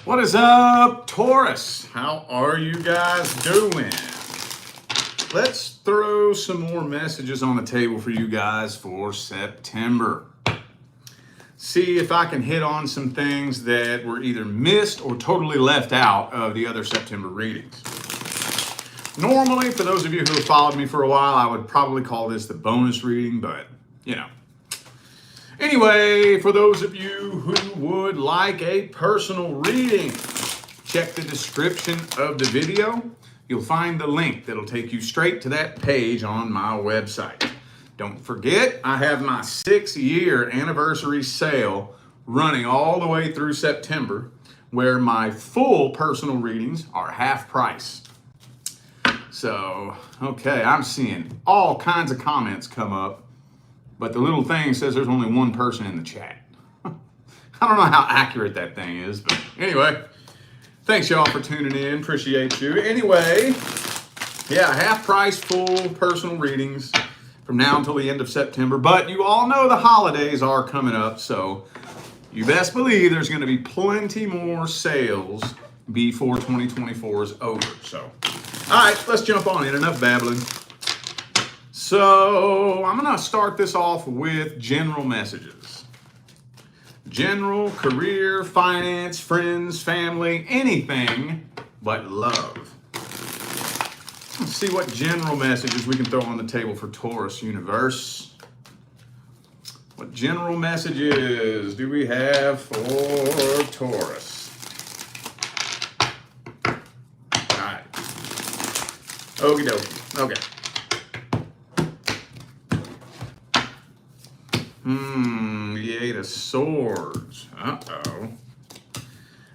What is up, Taurus? How are you guys doing? Let's throw some more messages on the table for you guys for September. See if I can hit on some things that were either missed or totally left out of the other September readings. Normally, for those of you who have followed me for a while, I would probably call this the bonus reading, but you know. Anyway, for those of you who would like a personal reading, check the description of the video. You'll find the link that'll take you straight to that page on my website. Don't forget, I have my 6-year anniversary sale running all the way through September, where my full personal readings are half price. So, okay, I'm seeing all kinds of comments come up, but the little thing says there's only one person in the chat. I don't know how accurate that thing is, but anyway, thanks y'all for tuning in. Appreciate you. Anyway, yeah, half price full personal readings from now until the end of September. But you all know the holidays are coming up, so you best believe there's going to be plenty more sales before 2024 is over. So, all right, let's jump on in. Enough babbling. So I'm going to start this off with general messages. General, career, finance, friends, family, anything but love. Let's see what general messages we can throw on the table for Taurus universe. What general messages do we have for Taurus? All right. Okie dokie. Okay. The Eight of Swords. Uh-oh.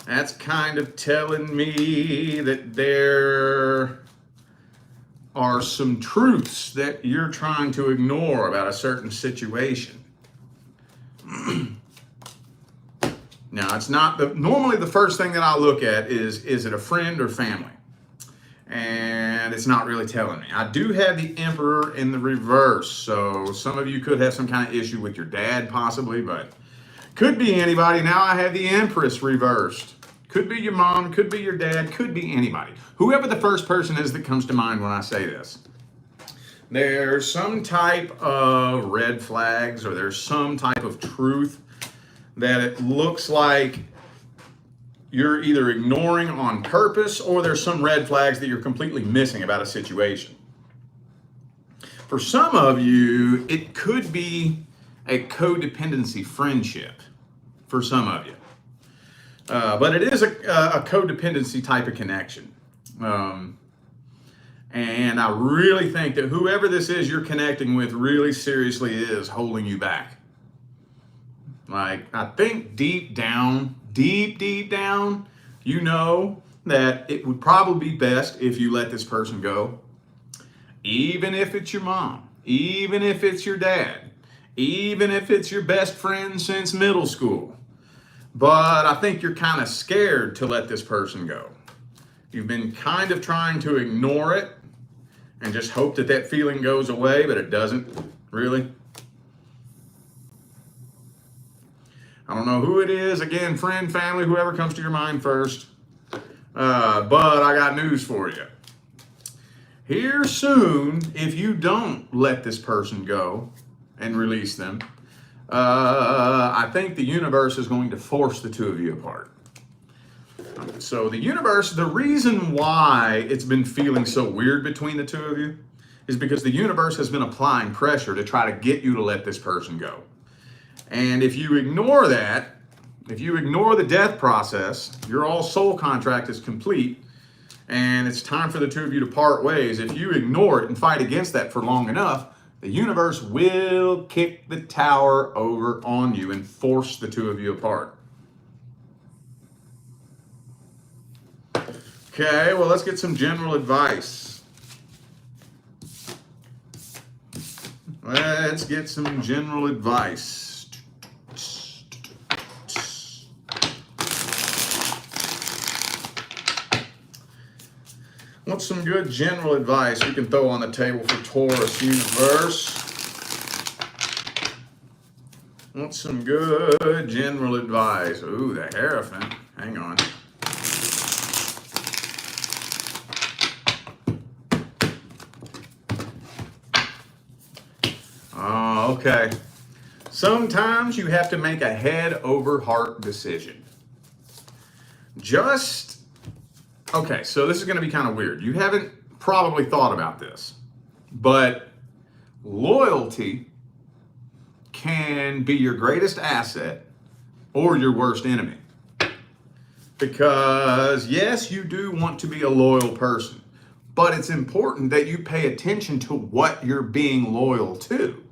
That's kind of telling me that there are some truths that you're trying to ignore about a certain situation. Now, it's not normally the first thing that I look at is it a friend or family? And it's not really telling me. I do have the Emperor in the reverse, so some of you could have some kind of issue with your dad possibly, but could be anybody. Now I have the Empress reversed. Could be your mom, could be your dad, could be anybody. Whoever the first person is that comes to mind when I say this. There's some type of red flags or there's some type of truth that it looks like you're either ignoring on purpose or there's some red flags that you're completely missing about a situation. For some of you, it could be a codependency friendship for some of you. But it is a codependency type of connection. And I really think that whoever this is you're connecting with really seriously is holding you back. Like, I think deep down, you know that it would probably be best if you let this person go. Even if it's your mom, even if it's your dad, even if it's your best friend since middle school. But I think you're kind of scared to let this person go. You've been kind of trying to ignore it and just hope that that feeling goes away, but it doesn't really. I don't know who it is. Again, friend, family, whoever comes to your mind first. But I got news for you. Here soon, if you don't let this person go and release them, I think the universe is going to force the two of you apart. So the universe, the reason why it's been feeling so weird between the two of you is because the universe has been applying pressure to try to get you to let this person go. And if you ignore that, if you ignore the death process, your all soul contract is complete and it's time for the two of you to part ways. If you ignore it and fight against that for long enough, the universe will kick the tower over on you and force the two of you apart. Okay, well, let's get some general advice. Let's get some general advice. What's some good general advice we can throw on the table for Taurus universe? What's some good general advice? Ooh, the Hierophant. Hang on. Okay. Sometimes you have to make a head over heart decision. Okay, so this is going to be kind of weird. You haven't probably thought about this, but loyalty can be your greatest asset or your worst enemy. Because yes, you do want to be a loyal person, but it's important that you pay attention to what you're being loyal to.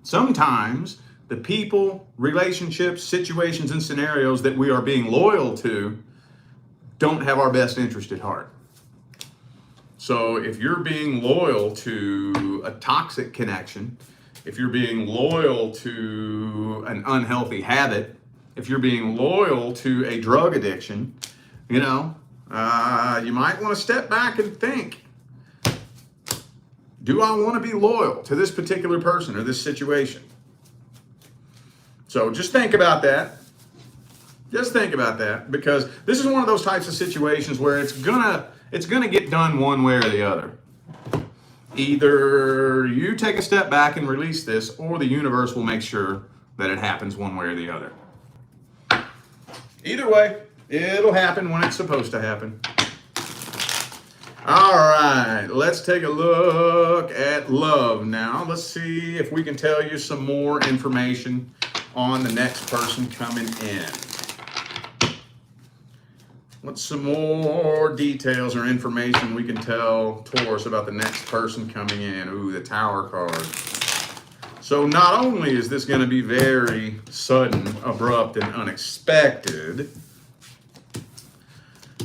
Sometimes the people, relationships, situations, and scenarios that we are being loyal to don't have our best interest at heart. So if you're being loyal to a toxic connection, if you're being loyal to an unhealthy habit, if you're being loyal to a drug addiction, you might want to step back and think, do I want to be loyal to this particular person or this situation? So just think about that. Just think about that, because this is one of those types of situations where it's gonna get done one way or the other. Either you take a step back and release this, or the universe will make sure that it happens one way or the other. Either way, it'll happen when it's supposed to happen. All right, let's take a look at love now. Let's see if we can tell you some more information on the next person coming in. What's some more details or information we can tell Taurus about the next person coming in? Ooh, the Tower card. So not only is this going to be very sudden, abrupt, and unexpected,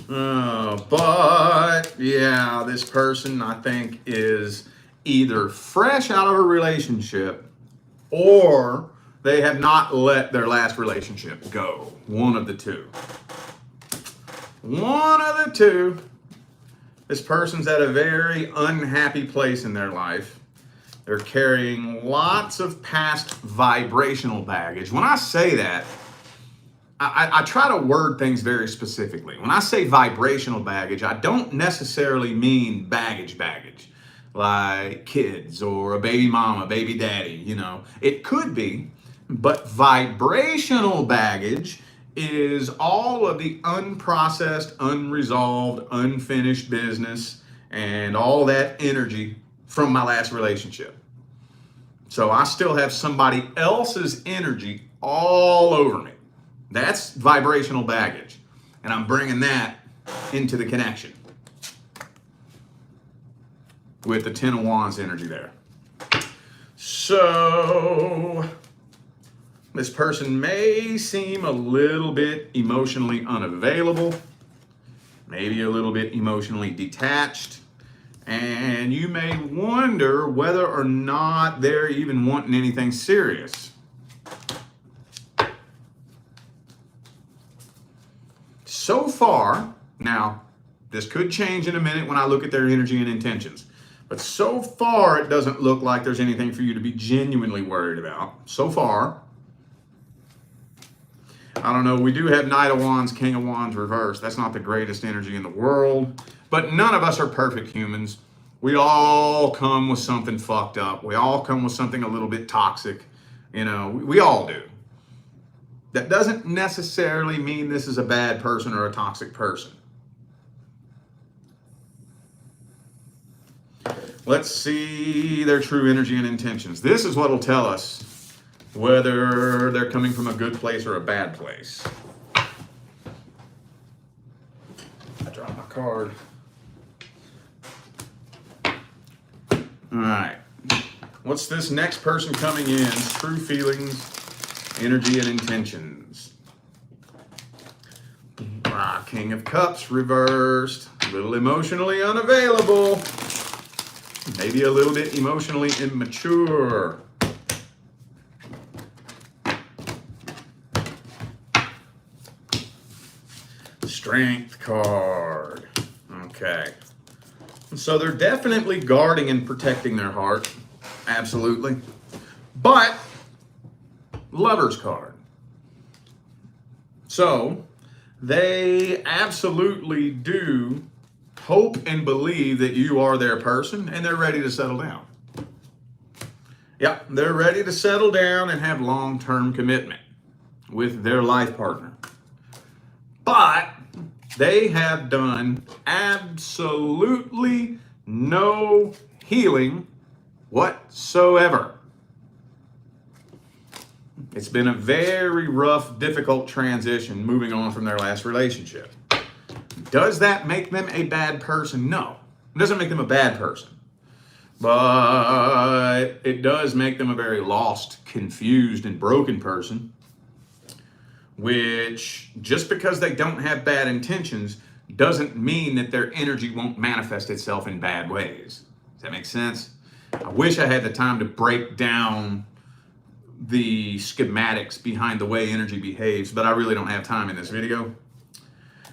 but yeah, this person I think is either fresh out of a relationship or they have not let their last relationship go. One of the two. One of the two. This person's at a very unhappy place in their life. They're carrying lots of past vibrational baggage. When I say that, I try to word things very specifically. When I say vibrational baggage, I don't necessarily mean baggage, like kids or a baby mama, baby daddy, It could be, but vibrational baggage is all of the unprocessed, unresolved, unfinished business and all that energy from my last relationship. So I still have somebody else's energy all over me. That's vibrational baggage. And I'm bringing that into the connection with the Ten of Wands energy there. So this person may seem a little bit emotionally unavailable, maybe a little bit emotionally detached, and you may wonder whether or not they're even wanting anything serious. So far, now, this could change in a minute when I look at their energy and intentions, but so far it doesn't look like there's anything for you to be genuinely worried about. So far. I don't know, we do have Knight of Wands, King of Wands reversed. That's not the greatest energy in the world, but none of us are perfect humans. We all come with something fucked up. We all come with something a little bit toxic. We all do. That doesn't necessarily mean this is a bad person or a toxic person. Let's see their true energy and intentions. This is what will tell us whether they're coming from a good place or a bad place. I dropped my card. All right. What's this next person coming in? True feelings, energy, and intentions. King of Cups reversed. A little emotionally unavailable. Maybe a little bit emotionally immature. Strength card. Okay. So they're definitely guarding and protecting their heart. Absolutely. But Lover's card. So they absolutely do hope and believe that you are their person and they're ready to settle down. Yep, they're ready to settle down and have long-term commitment with their life partner. But they have done absolutely no healing whatsoever. It's been a very rough, difficult transition moving on from their last relationship. Does that make them a bad person? No. It doesn't make them a bad person. But it does make them a very lost, confused, and broken person, which just because they don't have bad intentions doesn't mean that their energy won't manifest itself in bad ways. Does that make sense? I wish I had the time to break down the schematics behind the way energy behaves, but I really don't have time in this video.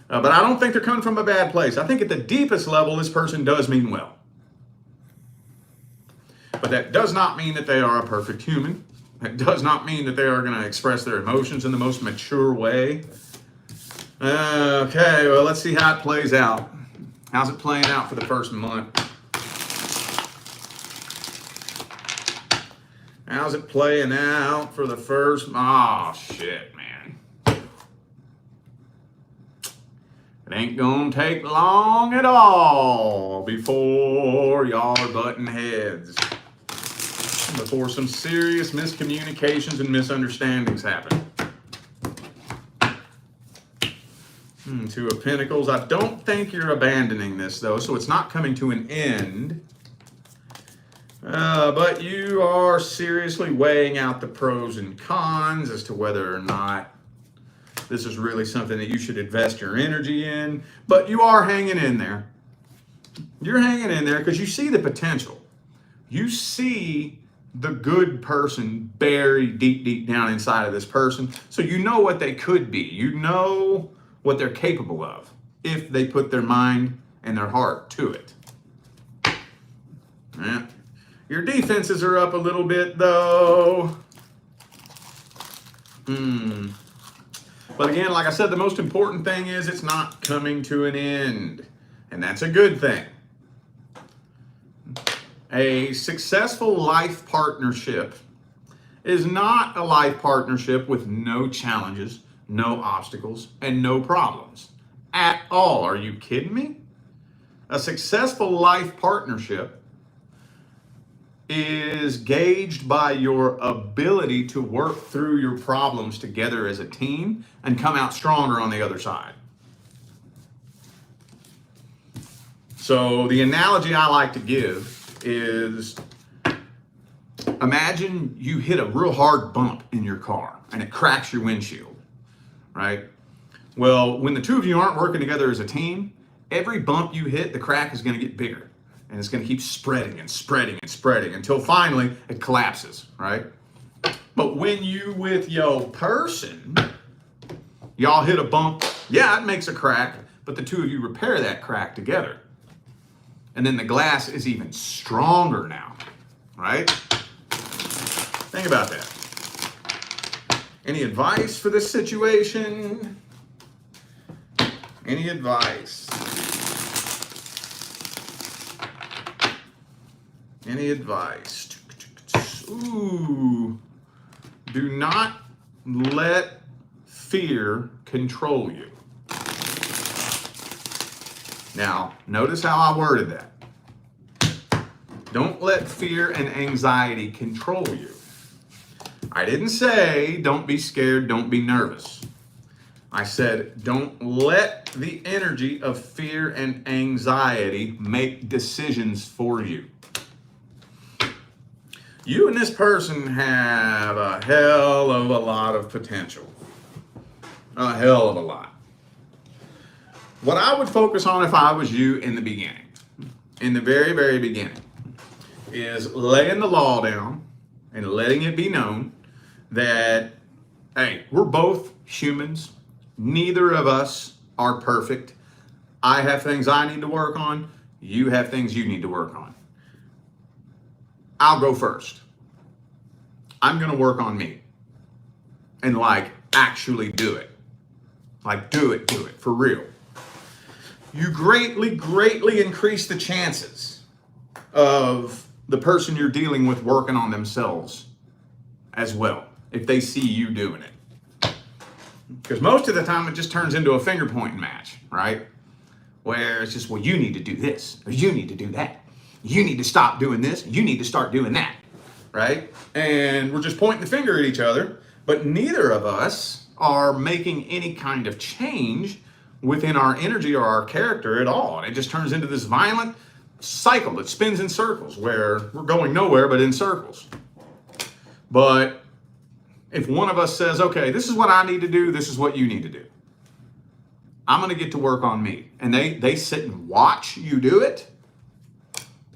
But I don't think they're coming from a bad place. I think at the deepest level, this person does mean well. But that does not mean that they are a perfect human. It does not mean that they are going to express their emotions in the most mature way. Okay, well, let's see how it plays out. How's it playing out for the first month? How's it playing out for the first... Oh, shit, man. It ain't gonna take long at all before y'all are butting heads. Before some serious miscommunications and misunderstandings happen. Two of Pentacles. I don't think you're abandoning this, though, so it's not coming to an end. But you are seriously weighing out the pros and cons as to whether or not this is really something that you should invest your energy in. But you are hanging in there. You're hanging in there because you see the potential. You see the good person buried deep, deep down inside of this person. So you know what they could be. You know what they're capable of if they put their mind and their heart to it. Yeah. Your defenses are up a little bit, though. But again, like I said, the most important thing is it's not coming to an end. And that's a good thing. A successful life partnership is not a life partnership with no challenges, no obstacles, and no problems at all. Are you kidding me? A successful life partnership is gauged by your ability to work through your problems together as a team and come out stronger on the other side. So the analogy I like to give is, imagine you hit a real hard bump in your car and it cracks your windshield, right? Well, when the two of you aren't working together as a team, every bump you hit, the crack is going to get bigger. And it's going to keep spreading and spreading and spreading until finally it collapses, right? But when you with your person, y'all hit a bump, yeah, it makes a crack, but the two of you repair that crack together. And then the glass is even stronger now, right? Think about that. Any advice for this situation? Any advice? Any advice? Ooh. Do not let fear control you. Now, notice how I worded that. Don't let fear and anxiety control you. I didn't say don't be scared, don't be nervous. I said don't let the energy of fear and anxiety make decisions for you. You and this person have a hell of a lot of potential. A hell of a lot. What I would focus on if I was you in the beginning, in the very, very beginning, is laying the law down and letting it be known that, hey, we're both humans. Neither of us are perfect. I have things I need to work on. You have things you need to work on. I'll go first. I'm going to work on me and actually do it. Do it for real. You greatly, greatly increase the chances of the person you're dealing with working on themselves as well, if they see you doing it. Because most of the time it just turns into a finger pointing match, right? Where it's just, well, you need to do this, or you need to do that. You need to stop doing this, you need to start doing that, right? And we're just pointing the finger at each other, but neither of us are making any kind of change within our energy or our character at all. And it just turns into this violent cycle that spins in circles where we're going nowhere but in circles. But if one of us says, okay, this is what I need to do, this is what you need to do, I'm going to get to work on me. And they sit and watch you do it.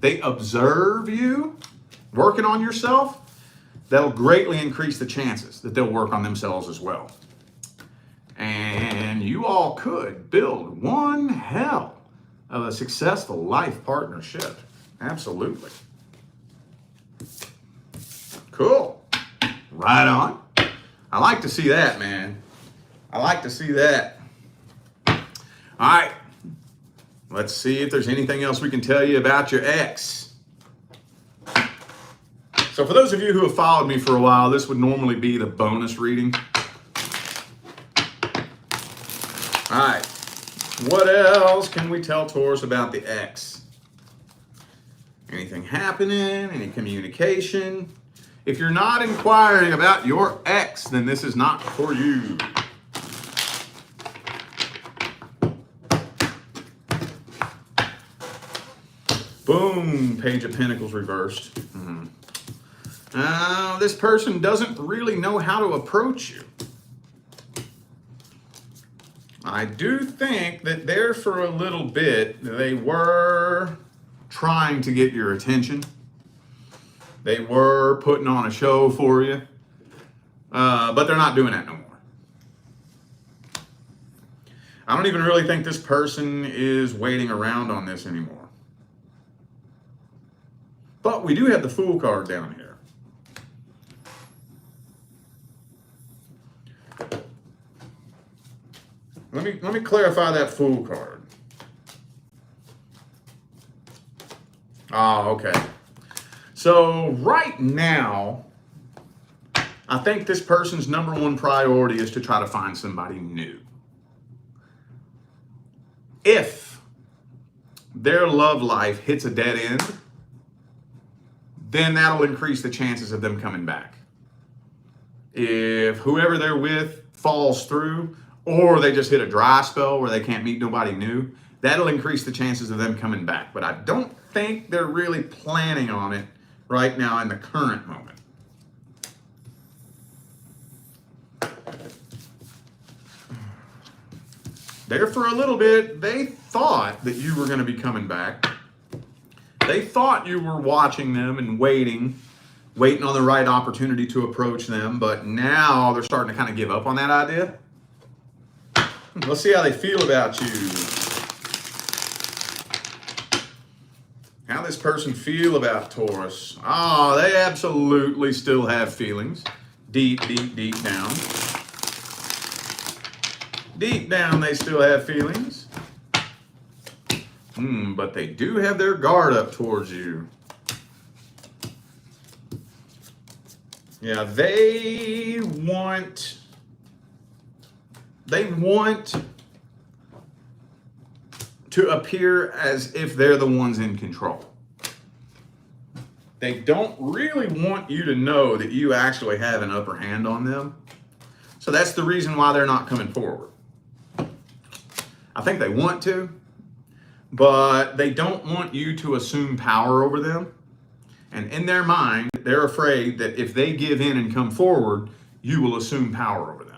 They observe you working on yourself. That'll greatly increase the chances that they'll work on themselves as well. And you all could build one hell of a successful life partnership. Absolutely. Cool. Right on. I like to see that, man. I like to see that. All right. Let's see if there's anything else we can tell you about your ex. So for those of you who have followed me for a while, this would normally be the bonus reading. All right. What else can we tell Taurus about the ex? Anything happening? Any communication? If you're not inquiring about your ex, then this is not for you. Boom, Page of Pentacles reversed. This person doesn't really know how to approach you. I do think that there for a little bit, they were trying to get your attention. They were putting on a show for you, but they're not doing that no more. I don't even really think this person is waiting around on this anymore. But we do have the Fool card down here. Let me clarify that Fool card. Oh, okay. So right now, I think this person's number one priority is to try to find somebody new. If their love life hits a dead end, then that'll increase the chances of them coming back. If whoever they're with falls through, or they just hit a dry spell where they can't meet nobody new, that'll increase the chances of them coming back. But I don't think they're really planning on it right now in the current moment. There for a little bit, they thought that you were going to be coming back. They thought you were watching them and waiting on the right opportunity to approach them, but now they're starting to kind of give up on that idea. Let's see how they feel about you. How this person feel about Taurus? Oh, they absolutely still have feelings. Deep, deep, deep down. Deep down, they still have feelings. But they do have their guard up towards you. Yeah, they want to appear as if they're the ones in control. They don't really want you to know that you actually have an upper hand on them. So that's the reason why they're not coming forward. I think they want to, but they don't want you to assume power over them. And in their mind, they're afraid that if they give in and come forward, you will assume power over them.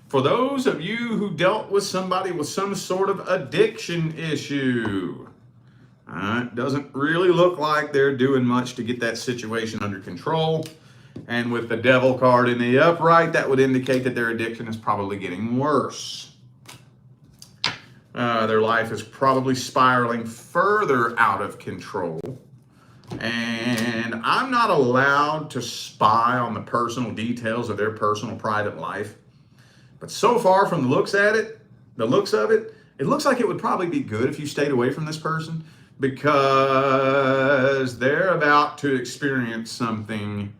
For those of you who dealt with somebody with some sort of addiction issue, it doesn't really look like they're doing much to get that situation under control. And with the Devil card in the upright, that would indicate that their addiction is probably getting worse. Their life is probably spiraling further out of control. And I'm not allowed to spy on the personal details of their personal private life. But so far from the looks of it, it looks like it would probably be good if you stayed away from this person, because they're about to experience something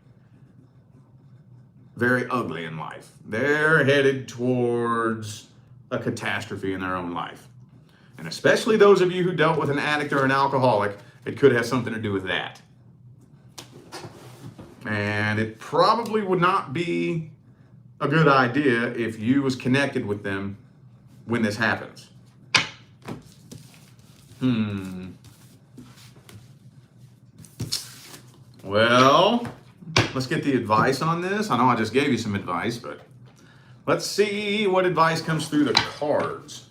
very ugly in life. They're headed towards a catastrophe in their own life. And especially those of you who dealt with an addict or an alcoholic, it could have something to do with that. And it probably would not be a good idea if you was connected with them when this happens. Well, let's get the advice on this. I know I just gave you some advice, but let's see what advice comes through the cards.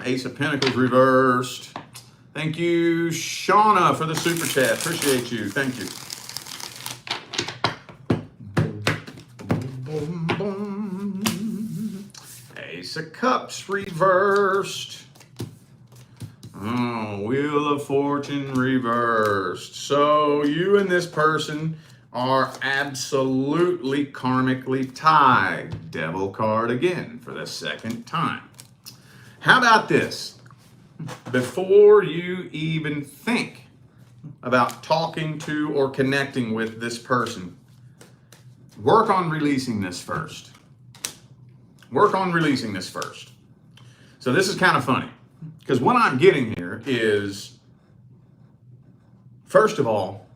Ace of Pentacles reversed. Thank you, Shauna, for the super chat. Appreciate you. Thank you. Ace of Cups reversed. Oh, Wheel of Fortune reversed. So you and this person are absolutely karmically tied. Devil card again for the second time. How about this? Before you even think about talking to or connecting with this person, work on releasing this first. Work on releasing this first. So this is kind of funny, because what I'm getting here is, first of all,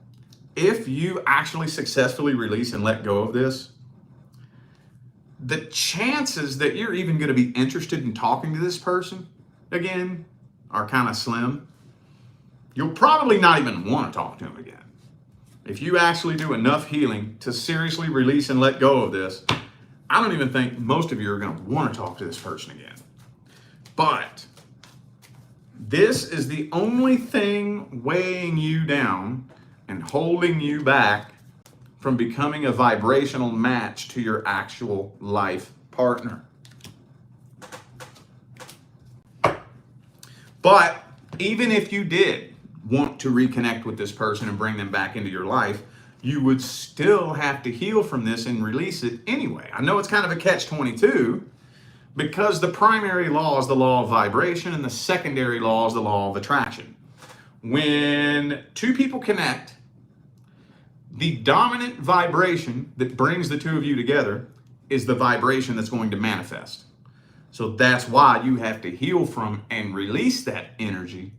if you actually successfully release and let go of this, the chances that you're even going to be interested in talking to this person again are kind of slim. You'll probably not even want to talk to him again. If you actually do enough healing to seriously release and let go of this, I don't even think most of you are going to want to talk to this person again. But this is the only thing weighing you down and holding you back from becoming a vibrational match to your actual life partner. But even if you did want to reconnect with this person and bring them back into your life, you would still have to heal from this and release it anyway. I know it's kind of a catch-22, because the primary law is the law of vibration and the secondary law is the law of attraction. When two people connect, the dominant vibration that brings the two of you together is the vibration that's going to manifest. So that's why you have to heal from and release that energy.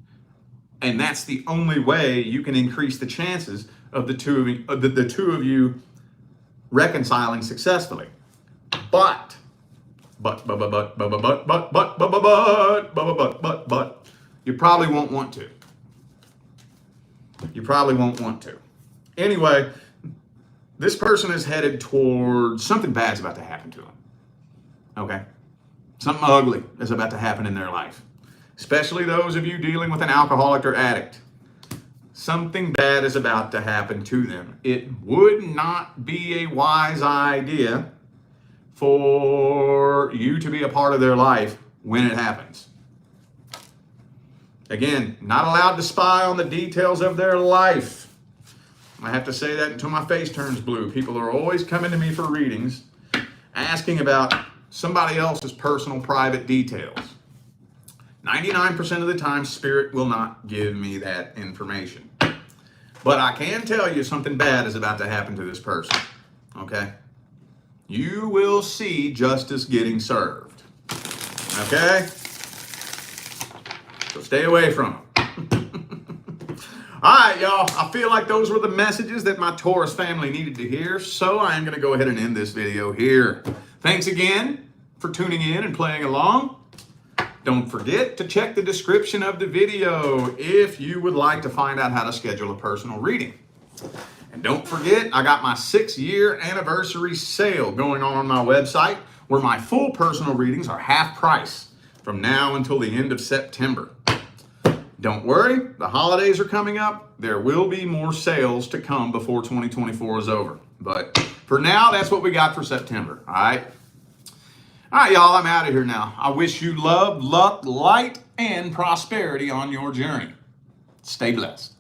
And that's the only way you can increase the chances of the two of you reconciling successfully. But you probably won't want to. You probably won't want to. Anyway, this person is headed towards something bad's about to happen to them. Okay? Something ugly is about to happen in their life. Especially those of you dealing with an alcoholic or addict. Something bad is about to happen to them. It would not be a wise idea for you to be a part of their life when it happens. Again, not allowed to spy on the details of their life. I have to say that until my face turns blue. People are always coming to me for readings, asking about somebody else's personal private details. 99% of the time, Spirit will not give me that information. But I can tell you something bad is about to happen to this person. Okay? You will see justice getting served. Okay? So stay away from them. All right, y'all. I feel like those were the messages that my Taurus family needed to hear, so I am going to go ahead and end this video here. Thanks again for tuning in and playing along. Don't forget to check the description of the video if you would like to find out how to schedule a personal reading. And don't forget, I got my 6-year anniversary sale going on my website, where my full personal readings are half price from now until the end of September. Don't worry, the holidays are coming up. There will be more sales to come before 2024 is over. But for now, that's what we got for September, all right? All right, y'all, I'm out of here now. I wish you love, luck, light, and prosperity on your journey. Stay blessed.